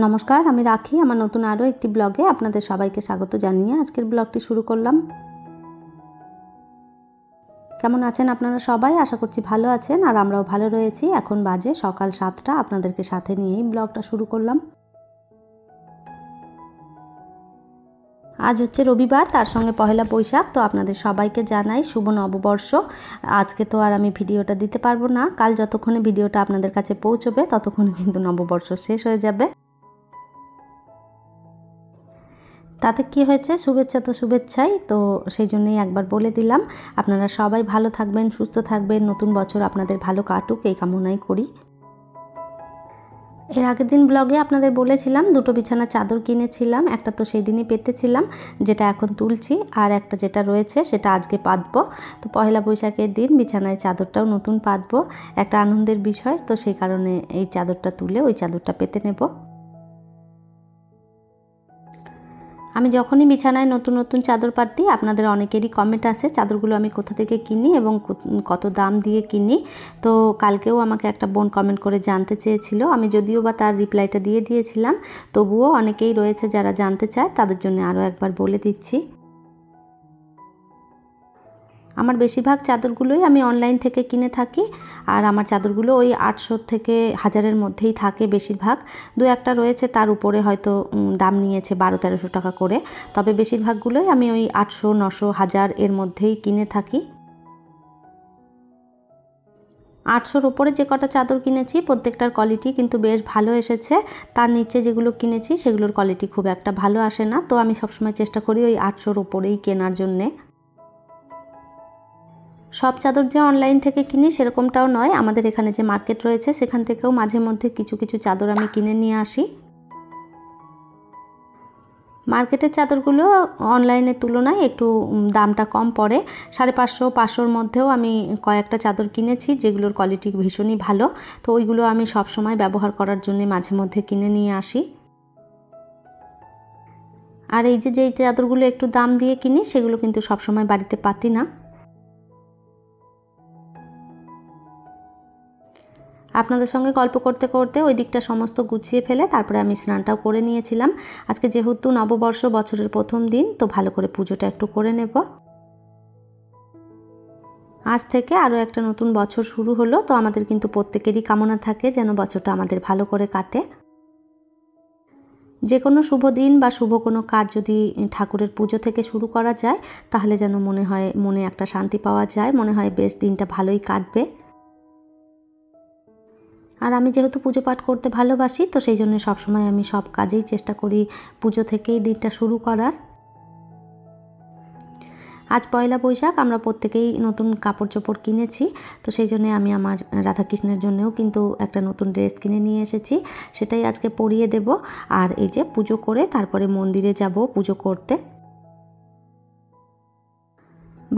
নমস্কার, আমি রাখি। আমার নতুন আরও একটি ব্লগে আপনাদের সবাইকে স্বাগত জানিয়ে আজকের ব্লগটি শুরু করলাম। কেমন আছেন আপনারা সবাই? আশা করছি ভালো আছেন, আর আমরাও ভালো রয়েছি। এখন বাজে সকাল 7টা। আপনাদেরকে সাথে নিয়েই ব্লগটা শুরু করলাম। আজ হচ্ছে রবিবার, তার সঙ্গে পহেলা বৈশাখ। তো আপনাদের সবাইকে জানাই শুভ নববর্ষ। আজকে তো আর আমি ভিডিওটা দিতে পারবো না, কাল যতক্ষণে ভিডিওটা আপনাদের কাছে পৌঁছবে ততক্ষণে কিন্তু নববর্ষ শেষ হয়ে যাবে। তাতে কি হয়েছে, শুভেচ্ছা তো শুভেচ্ছাই, তো সেই জন্যই একবার বলে দিলাম। আপনারা সবাই ভালো থাকবেন, সুস্থ থাকবেন, নতুন বছর আপনাদের ভালো কাটুক এই কামনাই করি। এর আগের দিন ব্লগে আপনাদের বলেছিলাম দুটো বিছানার চাদর কিনেছিলাম। একটা তো সেই দিনই পেতেছিলাম, যেটা এখন তুলছি, আর একটা যেটা রয়েছে সেটা আজকে পাতবো। তো পহেলা বৈশাখের দিন বিছানায় চাদরটাও নতুন পাতবো, একটা আনন্দের বিষয়। তো সেই কারণে এই চাদরটা তুলে ওই চাদরটা পেতে নেব। আমি যখনই বিছানায় নতুন নতুন চাদর পাতি, আপনাদের অনেকেরই কমেন্ট আসে চাদরগুলো আমি কোথা থেকে কিনি এবং কত দাম দিয়ে কিনি। তো কালকেও আমাকে একটা বোন কমেন্ট করে জানতে চেয়েছিল। আমি যদিও বা তার রিপ্লাইটা দিয়ে দিয়েছিলাম, তবুও অনেকেই রয়েছে যারা জানতে চায়, তাদের জন্য আরও একবার বলে দিচ্ছি। আমার বেশিরভাগ চাদরগুলোই আমি অনলাইন থেকে কিনে থাকি, আর আমার চাদরগুলো ওই 800 থেকে 1000-এর মধ্যেই থাকে বেশিরভাগ। দু একটা রয়েছে তার উপরে হয়তো দাম নিয়েছে 1200-1300 টাকা করে, তবে বেশিরভাগগুলোই আমি ওই 800, 900, 1000 এর মধ্যেই কিনে থাকি। 800-র ওপরে যে কটা চাদর কিনেছি প্রত্যেকটার কোয়ালিটি কিন্তু বেশ ভালো এসেছে। তার নিচে যেগুলো কিনেছি সেগুলোর কোয়ালিটি খুব একটা ভালো আসে না, তো আমি সবসময় চেষ্টা করি ওই 800-র ওপরেই কেনার জন্যে। সব চাদর যে অনলাইন থেকে কিনি সেরকমটাও নয়, আমাদের এখানে যে মার্কেট রয়েছে সেখান থেকেও মাঝে মধ্যে কিছু কিছু চাদর আমি কিনে নিয়ে আসি। মার্কেটের চাদরগুলো অনলাইনের তুলনায় একটু দামটা কম পড়ে। 550, 500-র মধ্যেও আমি কয়েকটা চাদর কিনেছি যেগুলোর কোয়ালিটি ভীষণই ভালো। তো ওইগুলো আমি সব সময় ব্যবহার করার জন্য মাঝে মধ্যে কিনে নিয়ে আসি। আর এই যে যেই চাদরগুলো একটু দাম দিয়ে কিনি সেগুলো কিন্তু সবসময় বাড়িতে পাতি না। আপনাদের সঙ্গে গল্প করতে করতে ওই দিকটা সমস্ত গুছিয়ে ফেলে তারপরে আমি স্নানটাও করে নিয়েছিলাম। আজকে যেহেতু নববর্ষ, বছরের প্রথম দিন, তো ভালো করে পুজোটা একটু করে নেব। আজ থেকে আরও একটা নতুন বছর শুরু হলো, তো আমাদের কিন্তু প্রত্যেকেরই কামনা থাকে যেন বছরটা আমাদের ভালো করে কাটে। যে কোনো শুভ দিন বা শুভ কোনো কাজ যদি ঠাকুরের পুজো থেকে শুরু করা যায়, তাহলে যেন মনে হয় মনে একটা শান্তি পাওয়া যায়, মনে হয় বেশ দিনটা ভালোই কাটবে। আর আমি যেহেতু পুজো পাঠ করতে ভালোবাসি, তো সেই জন্য সবসময় আমি সব কাজেই চেষ্টা করি পুজো থেকেই দিনটা শুরু করার। আজ পয়লা বৈশাখ, আমরা প্রত্যেকেই নতুন কাপড় চোপড় কিনেছি, তো সেই জন্য আমি আমার রাধাকৃষ্ণের জন্যও কিন্তু একটা নতুন ড্রেস কিনে নিয়ে এসেছি, সেটাই আজকে পরিয়ে দেব। আর এই যে পুজো করে তারপরে মন্দিরে যাব পুজো করতে।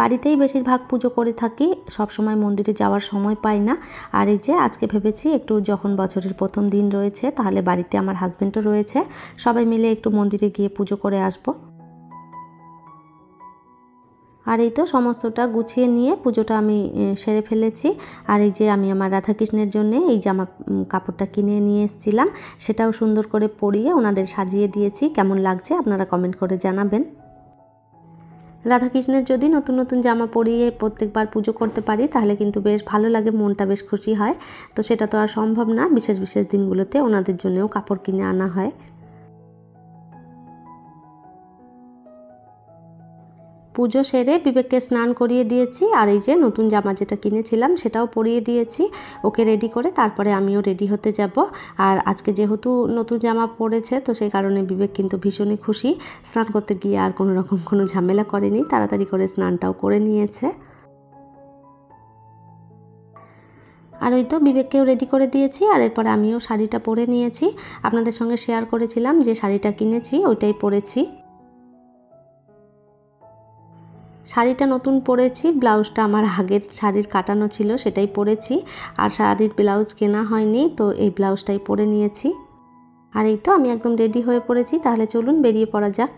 বাড়িতেই বেশিরভাগ পুজো করে থাকি, সবসময় মন্দিরে যাওয়ার সময় পাই না। আর এই যে আজকে ভেবেছি একটু, যখন বছরের প্রথম দিন রয়েছে তাহলে বাড়িতে আমার হাজব্যান্ডও রয়েছে, সবাই মিলে একটু মন্দিরে গিয়ে পুজো করে আসব। আর এই তো সমস্তটা গুছিয়ে নিয়ে পুজোটা আমি সেরে ফেলেছি। আর এই যে আমি আমার রাধাকৃষ্ণের জন্য এই জামা কাপড়টা কিনে নিয়ে এসেছিলাম, সেটাও সুন্দর করে পরিয়ে ওনাদের সাজিয়ে দিয়েছি। কেমন লাগছে আপনারা কমেন্ট করে জানাবেন। রাধাকৃষ্ণের যদি নতুন নতুন জামা পরিয়ে প্রত্যেকবার পুজো করতে পারি তাহলে কিন্তু বেশ ভালো লাগে, মনটা বেশ খুশি হয়। তো সেটা তো আর সম্ভব না, বিশেষ বিশেষ দিনগুলোতে ওনাদের জন্যও কাপড় কিনে আনা হয়। পুজো সেরে বিবেককে স্নান করিয়ে দিয়েছি, আর এই যে নতুন জামা যেটা কিনেছিলাম সেটাও পরিয়ে দিয়েছি। ওকে রেডি করে তারপরে আমিও রেডি হতে যাব। আর আজকে যেহেতু নতুন জামা পরেছে, তো সেই কারণে বিবেক কিন্তু ভীষণই খুশি। স্নান করতে গিয়ে আর কোনো রকম কোনো ঝামেলা করেনি, তাড়াতাড়ি করে স্নানটাও করে নিয়েছে। আর ওই তো বিবেককেও রেডি করে দিয়েছি, আর এরপরে আমিও শাড়িটা পরে নিয়েছি। আপনাদের সঙ্গে শেয়ার করেছিলাম যে শাড়িটা কিনেছি ওইটাই পরেছি। শাড়িটা নতুন পরেছি, ব্লাউজটা আমার আগের শাড়ির কাটানো ছিল সেটাই পরেছি, আর শাড়ির ব্লাউজ কেনা হয়নি, তো এই ব্লাউজটাই পরে নিয়েছি। আর এই তো আমি একদম রেডি হয়ে পড়েছি, তাহলে চলুন বেরিয়ে পড়া যাক।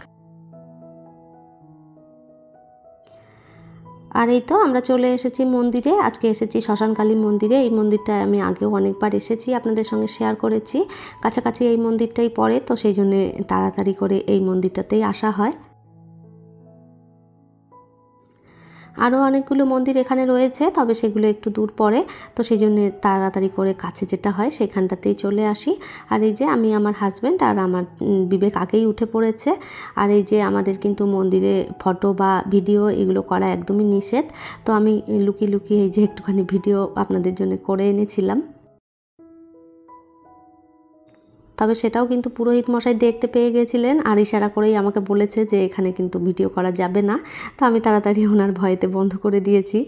আর এই তো আমরা চলে এসেছি মন্দিরে। আজকে এসেছি শ্মশানকালী মন্দিরে। এই মন্দিরটায় আমি আগেও অনেকবার এসেছি, আপনাদের সঙ্গে শেয়ার করেছি। কাছাকাছি এই মন্দিরটাই পড়ে, তো সেই জন্যে তাড়াতাড়ি করে এই মন্দিরটাতেই আসা হয়। আরও অনেকগুলো মন্দির এখানে রয়েছে, তবে সেগুলো একটু দূর পড়ে, তো সেই জন্য তাড়াতাড়ি করে কাছে যেটা হয় সেখানটাতেই চলে আসি। আর এই যে আমি, আমার হাজব্যান্ড আর আমার বিবেক আগেই উঠে পড়েছে। আর এই যে আমাদের কিন্তু মন্দিরে ফটো বা ভিডিও এগুলো করা একদমই নিষেধ, তো আমি লুকিয়ে লুকিয়ে এই যে একটুখানি ভিডিও আপনাদের জন্য করে এনেছিলাম। তবে সেটাও কিন্তু পুরোহিত মশাই দেখতে পেয়ে গেছিলেন, আর ইশারা করেই আমাকে বলেছে যে এখানে কিন্তু ভিডিও করা যাবে না। তো আমি তাড়াতাড়ি ওনার ভয়েতে বন্ধ করে দিয়েছি।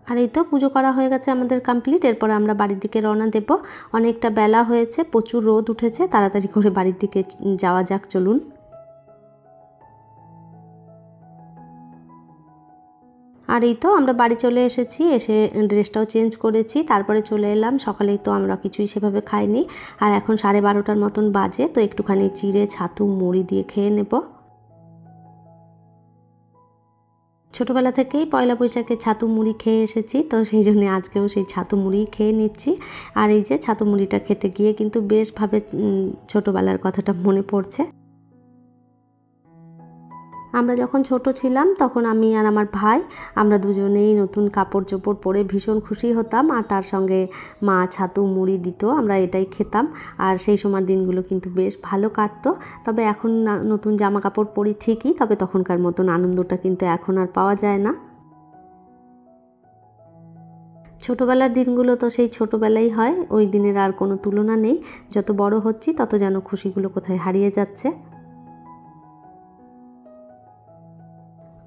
আর এই তো পুজো করা হয়ে গেছে আমাদের কমপ্লিট। এরপরে আমরা বাড়ির দিকে রওনা দেব। অনেকটা বেলা হয়েছে, প্রচুর রোদ উঠেছে, তাড়াতাড়ি করে বাড়ির দিকে যাওয়া যাক, চলুন। আর এই তো আমরা বাড়ি চলে এসেছি, এসে ড্রেসটাও চেঞ্জ করেছি, তারপরে চলে এলাম। সকালেই তো আমরা কিছুই সেভাবে খাইনি, আর এখন 12:30টার মতন বাজে, তো একটুখানি চিড়ে ছাতু মুড়ি দিয়ে খেয়ে নেব। ছোটোবেলা থেকেই পয়লা বৈশাখে ছাতু মুড়ি খেয়ে এসেছি, তো সেই জন্য আজকেও সেই ছাতু মুড়ি খেয়ে নিচ্ছি। আর এই যে ছাতু মুড়িটা খেতে গিয়ে কিন্তু বেশভাবে ছোটোবেলার কথাটা মনে পড়ছে। আমরা যখন ছোট ছিলাম তখন আমি আর আমার ভাই, আমরা দুজনেই নতুন কাপড় চোপড় পরে ভীষণ খুশি হতাম, আর তার সঙ্গে মা ছাতু মুড়ি দিত, আমরা এটাই খেতাম। আর সেই সময়ের দিনগুলো কিন্তু বেশ ভালো কাটতো। তবে এখন নতুন জামা কাপড় পরি ঠিকই, তবে তখনকার মতন আনন্দটা কিন্তু এখন আর পাওয়া যায় না। ছোটোবেলার দিনগুলো তো সেই ছোটোবেলাই হয়, ওই দিনের আর কোনো তুলনা নেই। যত বড় হচ্ছি তত যেন খুশিগুলো কোথায় হারিয়ে যাচ্ছে।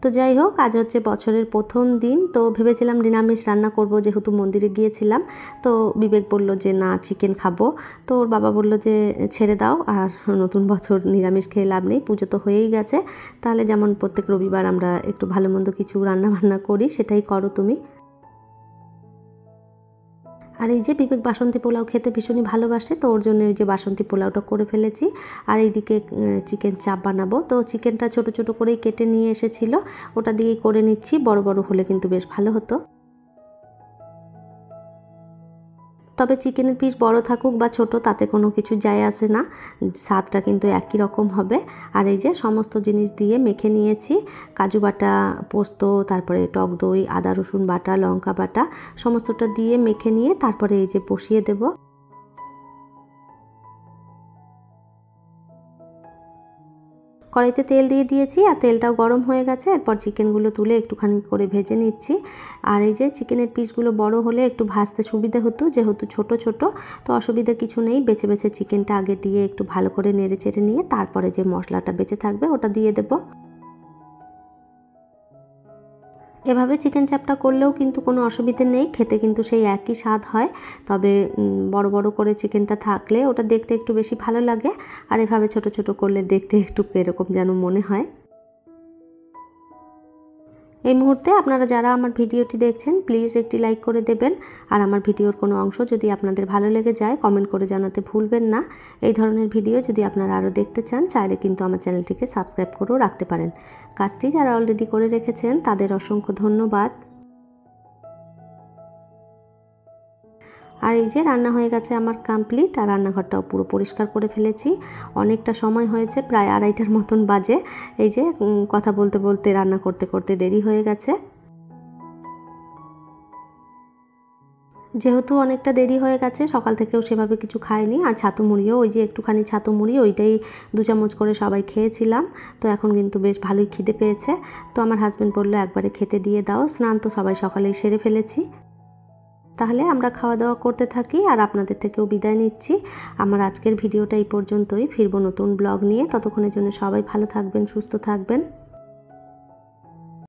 তো যাই হোক, আজ হচ্ছে বছরের প্রথম দিন, তো ভেবেছিলাম নিরামিষ রান্না করব, যেহেতু মন্দিরে গিয়েছিলাম। তো বিবেক বলল যে না, চিকেন খাবো। তো ওর বাবা বলল যে ছেড়ে দাও, আর নতুন বছর নিরামিষ খেয়ে লাভ নেই, পুজো তো হয়েই গেছে, তাহলে যেমন প্রত্যেক রবিবার আমরা একটু ভালো মন্দ কিছু রান্না বান্না করি, সেটাই করো তুমি। আর এই যে বিবেক বাসন্তী পোলাও খেতে ভীষণই ভালোবাসে, তো ওর জন্য ওই যে বাসন্তী পোলাওটা করে ফেলেছি। আর এইদিকে চিকেন চাপ বানাবো, তো চিকেনটা ছোট ছোট করেই কেটে নিয়ে এসেছিলো, ওটা দিয়েই করে নিচ্ছি। বড় বড় হলে কিন্তু বেশ ভালো হতো। তবে চিকেনের পিস বড় থাকুক বা ছোট, তাতে কোনো কিছু যায় আসে না, স্বাদটা কিন্তু একই রকম হবে। আর এই যে সমস্ত জিনিস দিয়ে মেখে নিয়েছি, কাজু বাটা, পোস্ত, তারপরে টক দই, আদা রসুন বাটা, লঙ্কা বাটা, সমস্তটা দিয়ে মেখে নিয়ে তারপরে এই যে বসিয়ে দেবো। কড়াইতে তেল দিয়ে দিয়েছি, আর তেলটাও গরম হয়ে গেছে। এরপর চিকেনগুলো তুলে একটুখানি করে ভেজে নিচ্ছি। আর এই যে চিকেনের পিসগুলো বড় হলে একটু ভাজতে সুবিধা হতো, যেহেতু ছোট ছোট, তো অসুবিধা কিছু নেই। বেছে বেছে চিকেনটা আগে দিয়ে একটু ভালো করে নেড়ে চেড়ে নিয়ে তারপরে যে মশলাটা বেঁচে থাকবে ওটা দিয়ে দেবো। এভাবে চিকেন চাপটা করলেও কিন্তু কোনো অসুবিধে নেই, খেতে কিন্তু সেই একই স্বাদ হয়। তবে বড় বড় করে চিকেনটা থাকলে ওটা দেখতে একটু বেশি ভালো লাগে, আর এভাবে ছোট ছোট করলে দেখতে একটু এরকম যেন মনে হয়। এই মুহূর্তে আপনারা যারা আমার ভিডিওটি দেখছেন, প্লিজ একটি লাইক করে দেবেন। আর আমার ভিডিওর কোনো অংশ যদি আপনাদের ভালো লেগে যায়, কমেন্ট করে জানাতে ভুলবেন না। এই ধরনের ভিডিও যদি আপনারা আরও দেখতে চান, চাইলে কিন্তু আমার চ্যানেলটিকে সাবস্ক্রাইব করেও রাখতে পারেন। কাজটি যারা অলরেডি করে রেখেছেন তাদের অসংখ্য ধন্যবাদ। আর এই যে রান্না হয়ে গেছে আমার কমপ্লিট, আর রান্নাঘরটাও পুরো পরিষ্কার করে ফেলেছি। অনেকটা সময় হয়েছে, প্রায় 2:30টার মতন বাজে। এই যে কথা বলতে বলতে রান্না করতে করতে দেরি হয়ে গেছে। যেহেতু অনেকটা দেরি হয়ে গেছে, সকাল থেকেও সেভাবে কিছু খাইনি। আর ছাতু মুড়িও, ওই যে একটুখানি ছাতু মুড়ি, ওইটাই 2 চামচ করে সবাই খেয়েছিলাম। তো এখন কিন্তু বেশ ভালোই খিদে পেয়েছে। তো আমার হাজব্যান্ড বললো একবারে খেতে দিয়ে দাও, স্নান তো সবাই সকালেই সেরে ফেলেছি। তাহলে আমরা খাওয়া দাওয়া করতে থাকি, আর আপনাদের থেকেও বিদায় নিচ্ছি। আমার আজকের ভিডিওটা এই পর্যন্তই, ফিরবো নতুন ব্লগ নিয়ে। ততক্ষণের জন্য সবাই ভালো থাকবেন, সুস্থ থাকবেন।